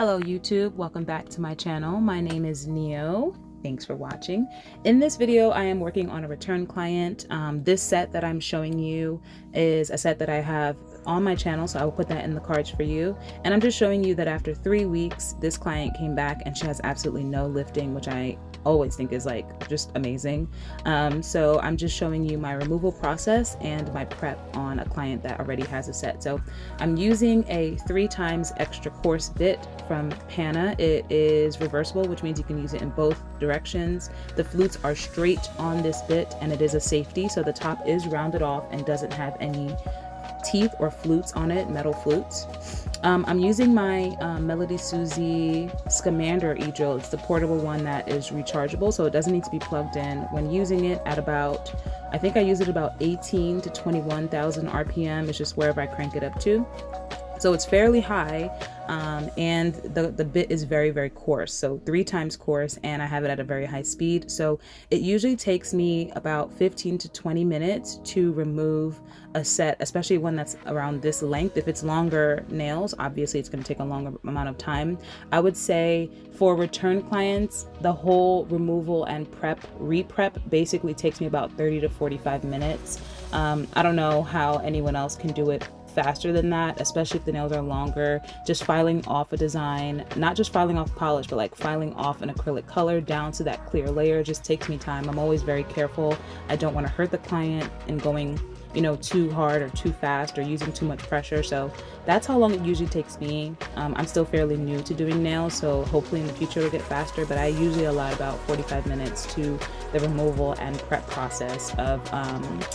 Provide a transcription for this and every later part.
Hello YouTube, welcome back to my channel. My name is Neo. Thanks for watching. In this video, I am working on a return client. This set that I'm showing you is a set that I have on my channel, so I will put that in the cards for you. And I'm just showing you that after 3 weeks, this client came back and she has absolutely no lifting, which I always think is like just amazing. So I'm just showing you my removal process and my prep on a client that already has a set. So I'm using a 3 times extra coarse bit from Pana. It is reversible, which means you can use it in both directions. The flutes are straight on this bit and it is a safety, so the top is rounded off and doesn't have any teeth or flutes on it, metal flutes. I'm using my Melody Susie Scamander e-drill. It's the portable one that is rechargeable, so it doesn't need to be plugged in. When using it at about, I think I use it about 18 to 21,000 RPM. It's just wherever I crank it up to. So it's fairly high, and the bit is very, very coarse. So 3 times coarse, and I have it at a very high speed. So it usually takes me about 15 to 20 minutes to remove a set, especially one that's around this length. If it's longer nails, obviously it's going to take a longer amount of time. I would say for return clients, the whole removal and re-prep basically takes me about 30 to 45 minutes. I don't know how anyone else can do it faster than that, especially if the nails are longer. Just filing off a design, not just filing off polish, but like filing off an acrylic color down to that clear layer just takes me time. I'm always very careful. I don't want to hurt the client in going, you know, too hard or too fast or using too much pressure. So that's how long it usually takes me. I'm still fairly new to doing nails, so hopefully in the future it'll get faster, but I usually allot about 45 minutes to the removal and prep process of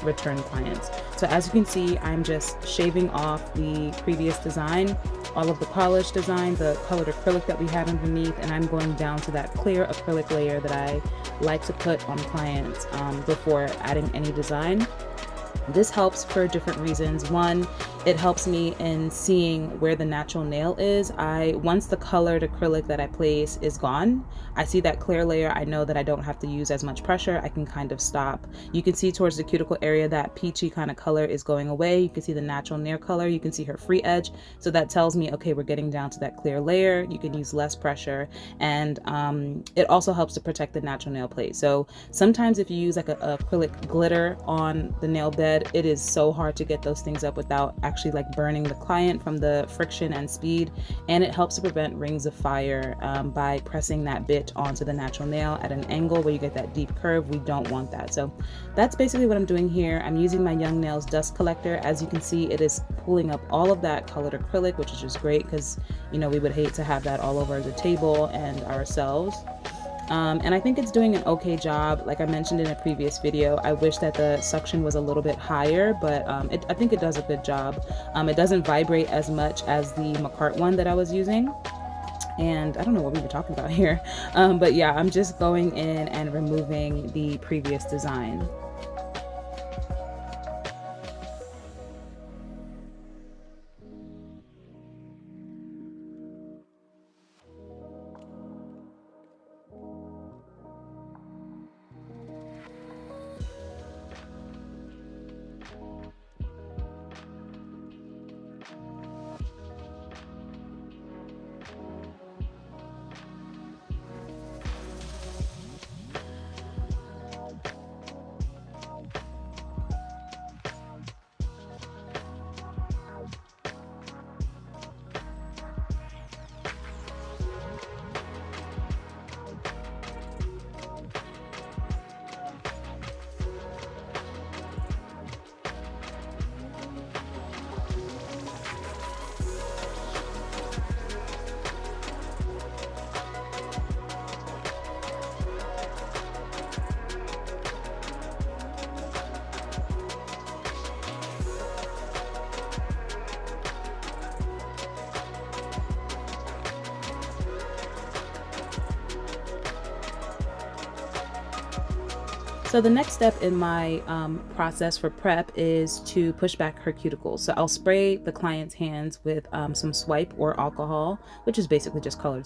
return clients. So as you can see, I'm just shaving off the previous design, all of the polished design, the colored acrylic that we had underneath, and I'm going down to that clear acrylic layer that I like to put on clients before adding any design. This helps for different reasons. One, it helps me in seeing where the natural nail is. Once the colored acrylic that I place is gone, I see that clear layer. I know that I don't have to use as much pressure. I can kind of stop. You can see towards the cuticle area that peachy kind of color is going away. You can see the natural nail color. You can see her free edge. So that tells me, okay, we're getting down to that clear layer. You can use less pressure. And it also helps to protect the natural nail plate. So sometimes if you use like a acrylic glitter on the nail bed, it is so hard to get those things up without actually like burning the client from the friction and speed. And it helps to prevent rings of fire by pressing that bit onto the natural nail at an angle where you get that deep curve. We don't want that. So that's basically what I'm doing here. I'm using my Young Nails dust collector. As you can see, it is pulling up all of that colored acrylic, which is just great because, you know, we would hate to have that all over the table and ourselves. And I think it's doing an okay job. Like I mentioned in a previous video, I wish that the suction was a little bit higher, but I think it does a good job. It doesn't vibrate as much as the McCart one that I was using. And I don't know what we were talking about here, but yeah, I'm just going in and removing the previous design. So the next step in my process for prep is to push back her cuticles. So I'll spray the client's hands with some swipe or alcohol, which is basically just colored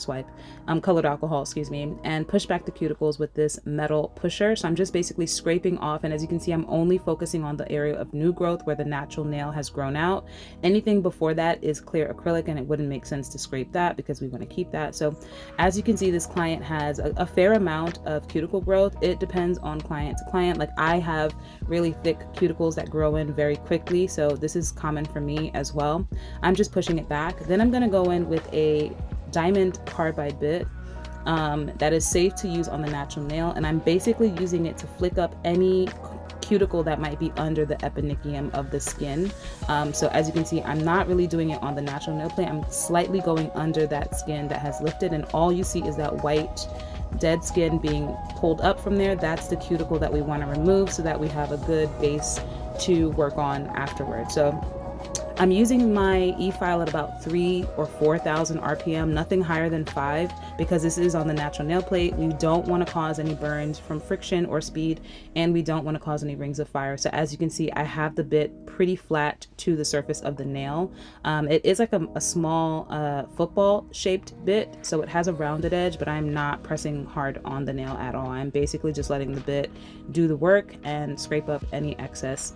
alcohol, excuse me, and push back the cuticles with this metal pusher. So I'm just basically scraping off, and as you can see, I'm only focusing on the area of new growth where the natural nail has grown out. Anything before that is clear acrylic, and it wouldn't make sense to scrape that because we want to keep that. So as you can see, this client has a fair amount of cuticle growth. It depends on client to client. Like, I have really thick cuticles that grow in very quickly, so this is common for me as well. I'm just pushing it back. Then I'm going to go in with a diamond carbide bit that is safe to use on the natural nail, and I'm basically using it to flick up any cuticle that might be under the eponychium of the skin. So as you can see, I'm not really doing it on the natural nail plate. I'm slightly going under that skin that has lifted, and all you see is that white dead skin being pulled up from there. That's the cuticle that we want to remove so that we have a good base to work on afterwards. So I'm using my e-file at about 3,000 or 4,000 RPM, nothing higher than 5, because this is on the natural nail plate. We don't want to cause any burns from friction or speed, and we don't want to cause any rings of fire. So as you can see, I have the bit pretty flat to the surface of the nail. It is like a small football shaped bit, so it has a rounded edge, but I'm not pressing hard on the nail at all. I'm basically just letting the bit do the work and scrape up any excess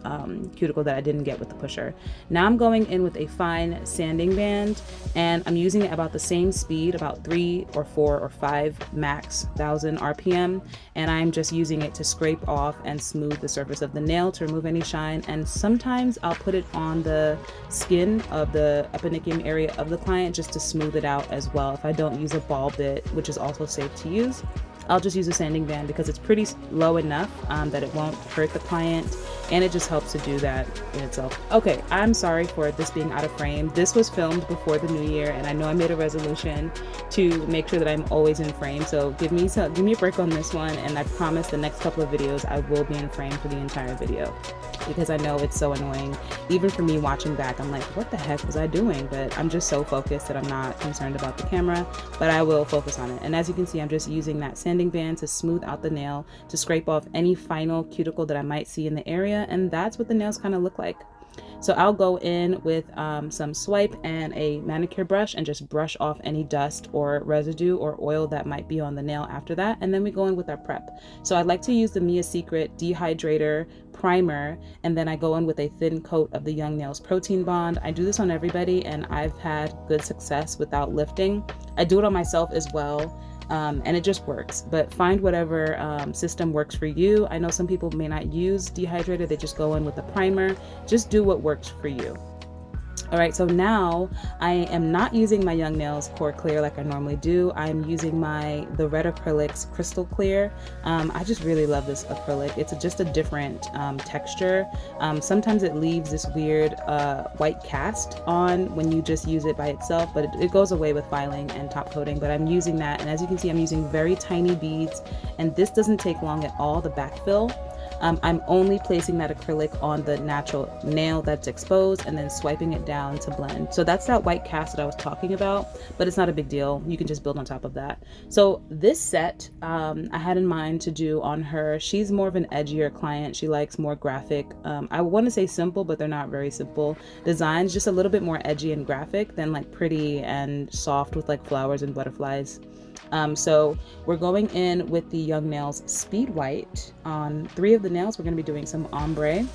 cuticle that I didn't get with the pusher. Now I'm going in with a fine sanding band, and I'm using it about the same speed, about 3 or 4 or 5 max 1,000 RPM, and I'm just using it to scrape off and smooth the surface of the nail to remove any shine. And sometimes I'll put it on the skin of the eponychium area of the client just to smooth it out as well. If I don't use a ball bit, which is also safe to use, I'll just use a sanding band because it's pretty low enough that it won't hurt the client, and it just helps to do that in itself. Okay, I'm sorry for this being out of frame. This was filmed before the new year, and I know I made a resolution to make sure that I'm always in frame, so give me a break on this one, and I promise the next couple of videos I will be in frame for the entire video, because I know it's so annoying. Even for me watching back, I'm like, what the heck was I doing? But I'm just so focused that I'm not concerned about the camera, but I will focus on it. And as you can see, I'm just using that sanding band to smooth out the nail, to scrape off any final cuticle that I might see in the area, and that's what the nails kind of look like. So I'll go in with some swipe and a manicure brush and just brush off any dust or residue or oil that might be on the nail after that, and then we go in with our prep. So I like to use the Mia Secret Dehydrator Primer, and then I go in with a thin coat of the Young Nails Protein Bond. I do this on everybody, and I've had good success without lifting. I do it on myself as well. And it just works, but find whatever system works for you. I know some people may not use dehydrator, they just go in with a primer. Just do what works for you. All right, so now I am not using my Young Nails Core Clear like I normally do. I'm using the Red Acrylics Crystal Clear. I just really love this acrylic. It's just a different texture. Sometimes it leaves this weird white cast on when you just use it by itself, but it goes away with filing and top coating. But I'm using that, and as you can see, I'm using very tiny beads, and this doesn't take long at all, the backfill. I'm only placing that acrylic on the natural nail that's exposed and then swiping it down to blend. So that's that white cast that I was talking about, but it's not a big deal. You can just build on top of that. So this set I had in mind to do on her. She's more of an edgier client. She likes more graphic. I want to say simple, but they're not very simple designs, just a little bit more edgy and graphic than like pretty and soft with like flowers and butterflies. So we're going in with the Young Nails Speed White on 3 of the nails. We're going to be doing some ombre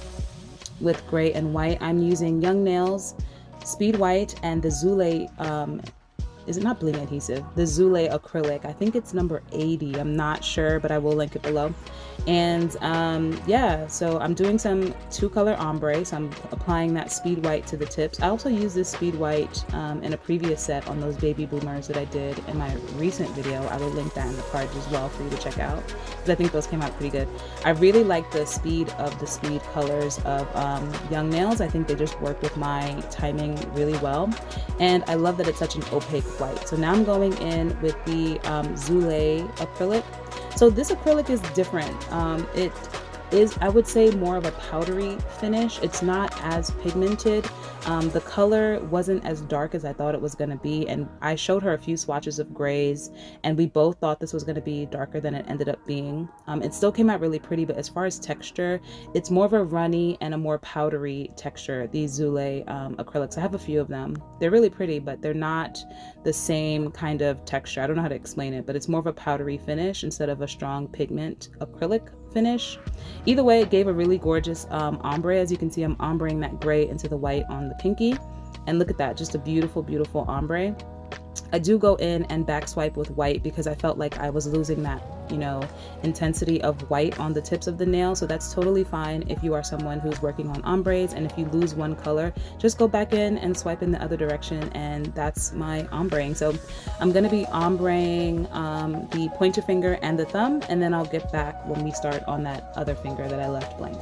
with gray and white. I'm using Young Nails Speed White and the Zule, is it not bling adhesive? The Zule acrylic. I think it's number 80. I'm not sure, but I will link it below. And yeah, so I'm doing some 2-color ombre. So I'm applying that Speed White to the tips. I also used this Speed White in a previous set on those baby boomers that I did in my recent video. I will link that in the cards as well for you to check out, because I think those came out pretty good. I really like the speed of the speed colors of Young Nails. I think they just work with my timing really well. And I love that it's such an opaque white. So now I'm going in with the Zule acrylic. So this acrylic is different. is, I would say, more of a powdery finish. It's not as pigmented. The color wasn't as dark as I thought it was going to be, and I showed her a few swatches of grays, and we both thought this was going to be darker than it ended up being. It still came out really pretty, but as far as texture, it's more of a runny and a more powdery texture, these Zule acrylics. I have a few of them. They're really pretty, but they're not the same kind of texture. I don't know how to explain it, but it's more of a powdery finish instead of a strong pigment acrylic finish. Either way, it gave a really gorgeous ombre. As you can see, I'm ombreing that gray into the white on the pinky, and look at that, just a beautiful, beautiful ombre. I do go in and back swipe with white because I felt like I was losing that, you know, intensity of white on the tips of the nail. So that's totally fine if you are someone who's working on ombres, and if you lose one color, just go back in and swipe in the other direction, and that's my ombreing. So I'm going to be ombreing the pointer finger and the thumb, and then I'll get back when we start on that other finger that I left blank.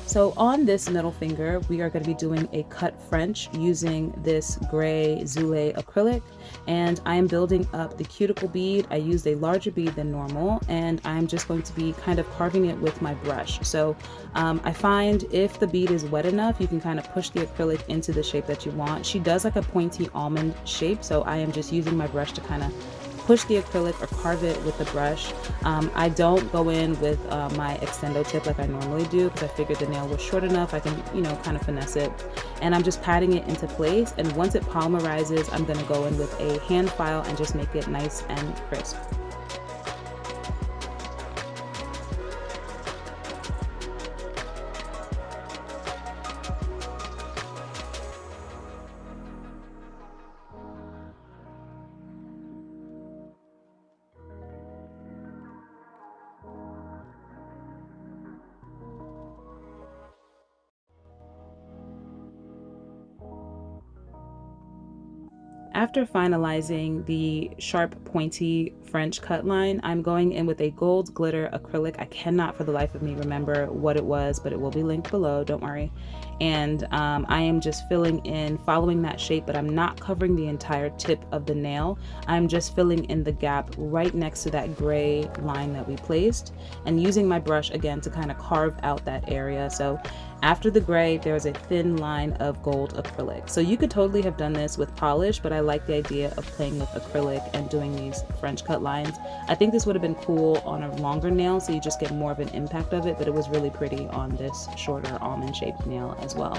So on this middle finger, we are going to be doing a cut French using this gray Zule acrylic, and I am building up the cuticle bead. I used a larger bead than normal, and I'm just going to be kind of carving it with my brush. So I find if the bead is wet enough, you can kind of push the acrylic into the shape that you want. She does like a pointy almond shape, so I am just using my brush to kind of push the acrylic or carve it with the brush. I don't go in with my extendo tip like I normally do, because I figured the nail was short enough I can, you know, kind of finesse it. And I'm just patting it into place, and once it polymerizes, I'm going to go in with a hand file and just make it nice and crisp. After finalizing the sharp pointy French cut line, I'm going in with a gold glitter acrylic. I cannot for the life of me remember what it was, but it will be linked below, don't worry. And I am just filling in, following that shape, but I'm not covering the entire tip of the nail. I'm just filling in the gap right next to that gray line that we placed, and using my brush again to kind of carve out that area. So after the gray, there's a thin line of gold acrylic. So you could totally have done this with polish, but I like the idea of playing with acrylic and doing these French cut lines. I think this would have been cool on a longer nail, so you just get more of an impact of it, but it was really pretty on this shorter almond shaped nail as well.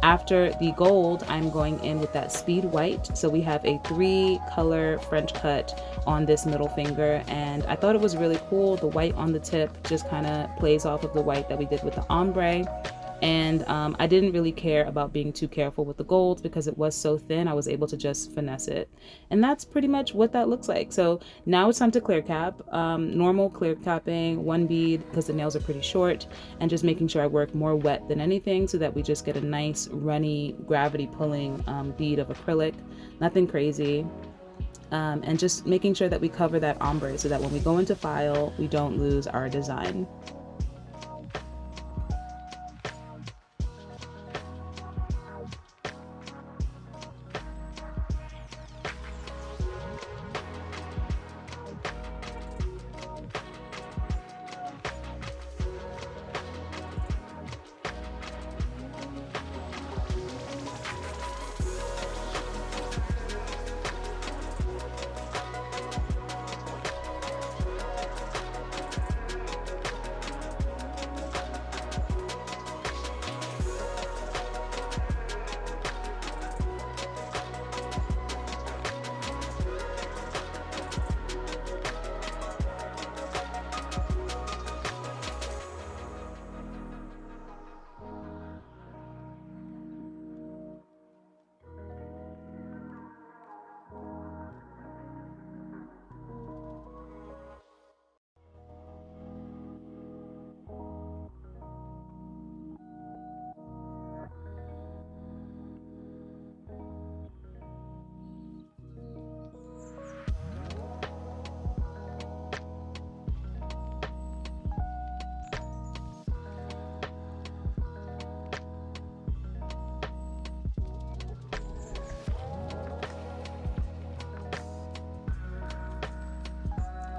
After the gold, I'm going in with that speed white. So we have a 3-color French cut on this middle finger, and I thought it was really cool. The white on the tip just kind of plays off of the white that we did with the ombre. And I didn't really care about being too careful with the gold because it was so thin. I was able to just finesse it, and that's pretty much what that looks like. So now it's time to clear cap. Normal clear capping, 1 bead because the nails are pretty short, and just making sure I work more wet than anything so that we just get a nice runny gravity pulling bead of acrylic. Nothing crazy. And just making sure that we cover that ombre so that when we go into file, we don't lose our design.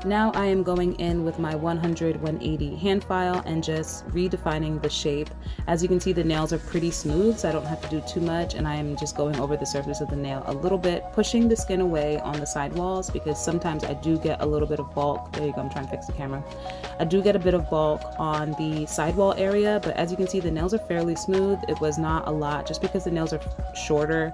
Now I am going in with my 100/180 hand file and just redefining the shape. As you can see, the nails are pretty smooth, so I don't have to do too much, and I am just going over the surface of the nail a little bit, pushing the skin away on the side walls because sometimes I do get a little bit of bulk. There you go, I'm trying to fix the camera. I do get a bit of bulk on the sidewall area, but as you can see, the nails are fairly smooth. It was not a lot just because the nails are shorter.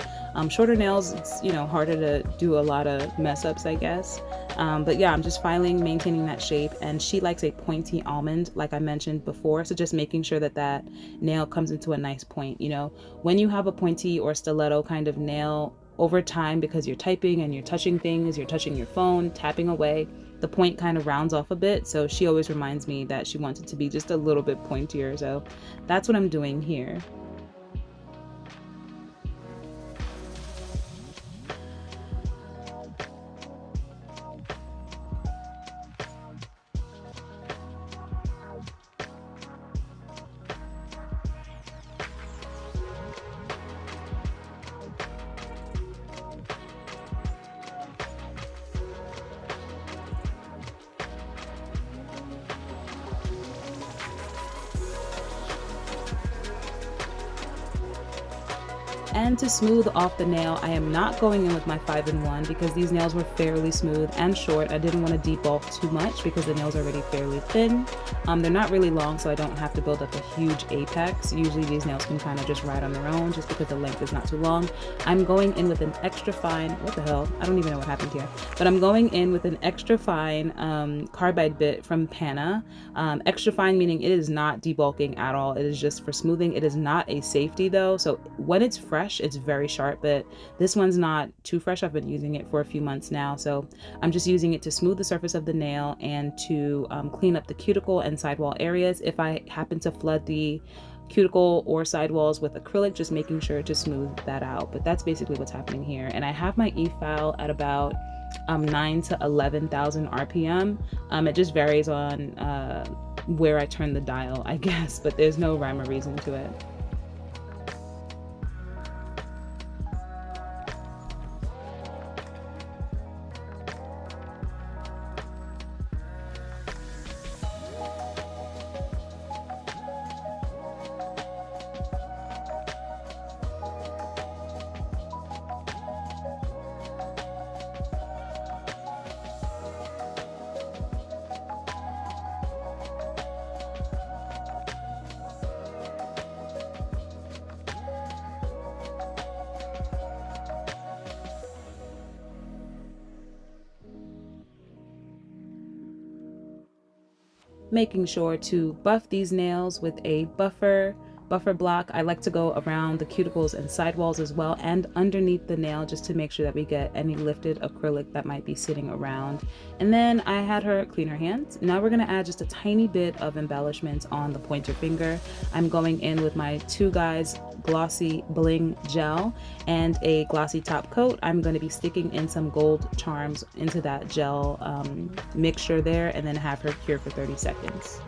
Shorter nails, it's, you know, harder to do a lot of mess ups, I guess. But yeah, I'm just filing, maintaining that shape, and she likes a pointy almond like I mentioned before, so just making sure that that nail comes into a nice point. You know, when you have a pointy or stiletto kind of nail, over time, because you're typing and you're touching things, you're touching your phone, tapping away, the point kind of rounds off a bit. So she always reminds me that she wants it to be just a little bit pointier, so that's what I'm doing here. And to smooth off the nail, I am not going in with my 5-in-1 because these nails were fairly smooth and short. I didn't want to debulk too much because the nail's already fairly thin. They're not really long, so I don't have to build up a huge apex. Usually these nails can kind of just ride on their own just because the length is not too long. I'm going in with an extra fine, what the hell? I don't even know what happened here. But I'm going in with an extra fine carbide bit from Pana. Extra fine meaning it is not debulking at all. It is just for smoothing. It is not a safety though, so when it's fresh, it's very sharp, but this one's not too fresh. I've been using it for a few months now, so I'm just using it to smooth the surface of the nail and to clean up the cuticle and sidewall areas. If I happen to flood the cuticle or sidewalls with acrylic, just making sure to smooth that out. But that's basically what's happening here. And I have my e-file at about 9 to 11,000 RPM. It just varies on where I turn the dial, I guess, but there's no rhyme or reason to it. Making sure to buff these nails with a buffer block. I like to go around the cuticles and sidewalls as well and underneath the nail just to make sure that we get any lifted acrylic that might be sitting around. And then I had her clean her hands. Now we're going to add just a tiny bit of embellishments on the pointer finger. I'm going in with my Two Guys glossy bling gel and a glossy top coat. I'm going to be sticking in some gold charms into that gel mixture there, and then have her cure for 30 seconds.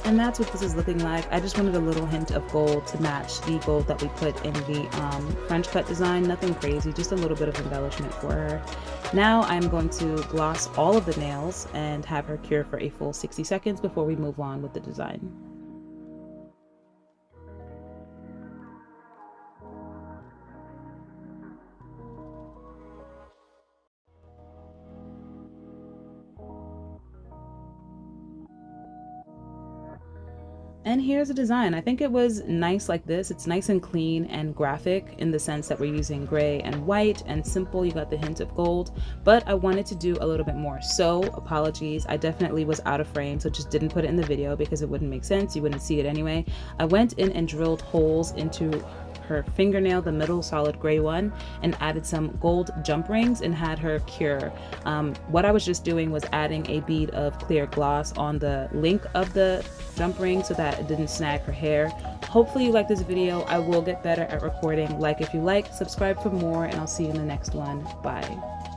And that's what this is looking like. I just wanted a little hint of gold to match the gold that we put in the French cut design. Nothing crazy, just a little bit of embellishment for her. Now I'm going to gloss all of the nails and have her cure for a full 60 seconds before we move on with the design. And here's a design. I think it was nice like this. It's nice and clean and graphic in the sense that we're using gray and white and simple. You got the hint of gold, but I wanted to do a little bit more. So apologies, I definitely was out of frame, so just didn't put it in the video because it wouldn't make sense. You wouldn't see it anyway. I went in and drilled holes into her fingernail, the middle solid gray one, and added some gold jump rings and had her cure. What I was just doing was adding a bead of clear gloss on the link of the jump ring so that it didn't snag her hair. Hopefully you like this video. I will get better at recording. Like if you like, subscribe for more, and I'll see you in the next one. Bye.